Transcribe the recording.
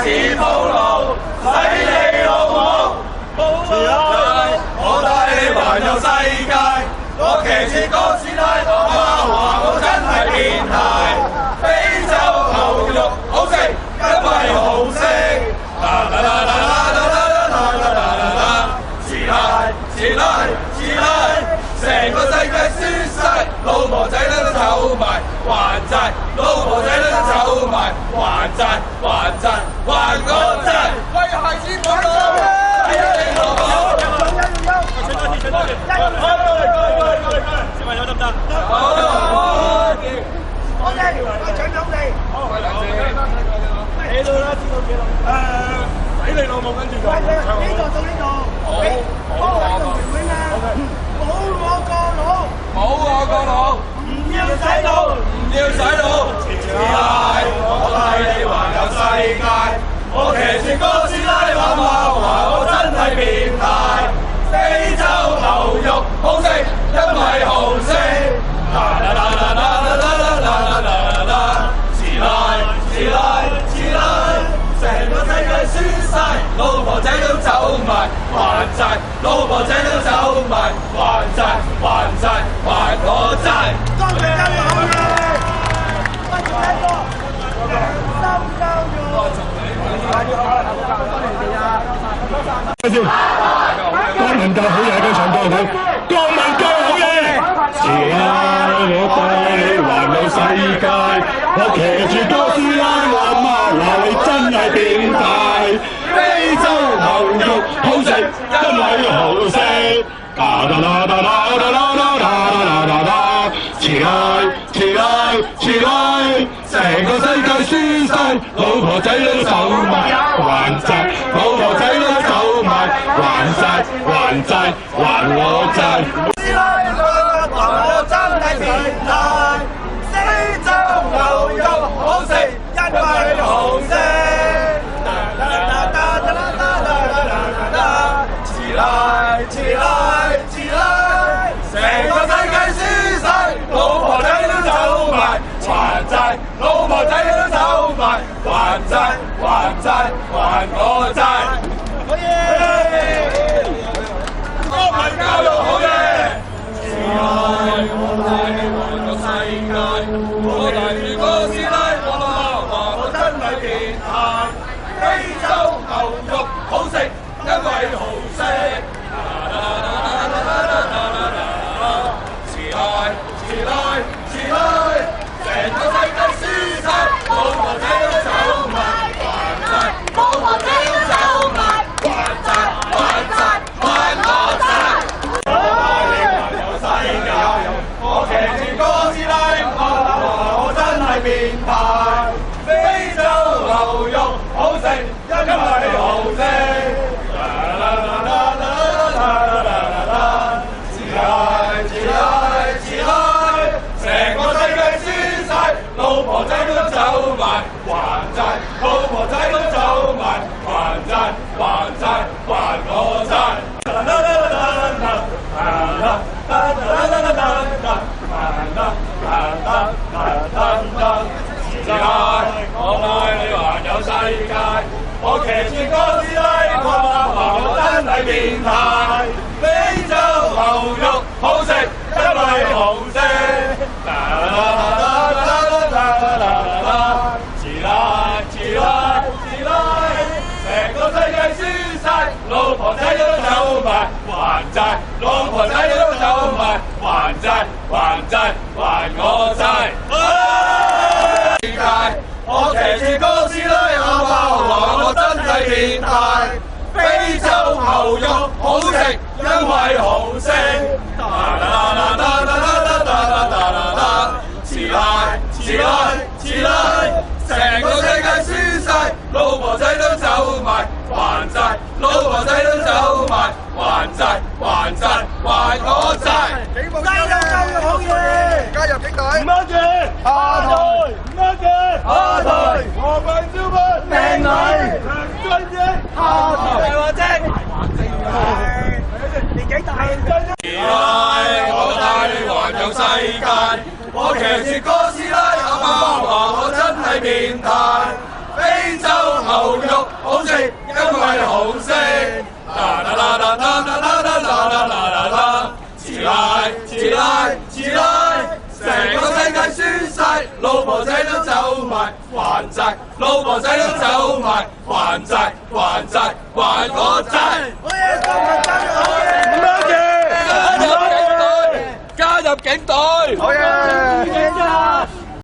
似鋪路，洗你老母！我帶你環遊世界，我騎住哥斯拉，我媽話我真係變態。非洲牛肉好食，因為好食。啦啦啦啦啦啦啦啦啦啦，自拉自拉自拉，成個世界輸晒，老婆仔女都走埋，還債，老婆仔女都走埋，還債還債還我債，為孩子講到，睇下你老母。小朋友得唔得？好，我哋搶咗你。好，喺度啦，知道幾多？睇你老母跟住就。呢度到呢度。好，好，冇我個腦，冇我個腦，唔要洗腦，唔要洗腦。我帶你環遊世界，我騎住哥斯拉，媽媽話我真係變態。非洲牛肉好食，因為好食。啦啦啦啦啦啦啦啦啦啦，自拉自拉自拉，成個世界輸晒，老婆仔都走埋，還債，老婆仔都走埋，還債還債還我債。多謝教育好嘢，多謝一個良心教育。國民教好嘢，跟唱歌好，國民教好嘢。自拉我帶你環遊世界，我騎住哥斯拉，我媽話你真係變態。非洲牛肉好食，因為好食。啦啦啦啦啦啦啦啦啦，自拉自拉自拉，成個世界輸晒，老婆仔都走埋，還債，老婆仔都走埋，還債還債還我債。師奶話我真係變態，非洲牛肉好食，因為好食。自拉自拉自拉，成個世界輸晒，老婆仔都走埋，還債，老婆仔都走埋，還債還債還我債。好嘢！國民教育好嘢！自拉我帶你環遊世界，我帶住哥斯拉，我媽話我真係變態。非洲牛肉好食，因為好食。自拉自拉自拉，成個世界輸晒，老婆仔都走埋，還債，老婆仔都走埋，還債還債還我債。我帶你環遊世界，我騎住哥斯拉，我真係變態。非洲牛肉好食，因為好食。老婆仔都走埋，還債，老婆仔都走埋，還債還債還我債。自拉我帶你環遊世界，我騎住哥斯拉，我媽話我真係變態。非洲牛肉好食，因為好食。老婆仔都走埋，還債，老婆仔都走埋，還債還債還我債。世界，我騎住哥斯拉，阿媽話我真係變態。非洲牛肉好食，因為好食。自拉自拉自拉，成個世界輸晒，老婆仔都走埋，還債，老婆仔都走埋，還債還債還我債。警部加油加油好嘢！加入警隊！唔啱嘅，下台！唔啱嘅，下台！和平招兵！命女！梁振英下台！大話精！年紀大。我帶你環遊世界，我騎住哥斯拉，阿媽話我真係變態。非洲牛肉為紅色。啦啦啦啦啦啦啦啦啦啦啦啦，遲來遲來遲來，成個世界輸晒，老婆仔都走埋還債，老婆仔都走埋還債還債還我債。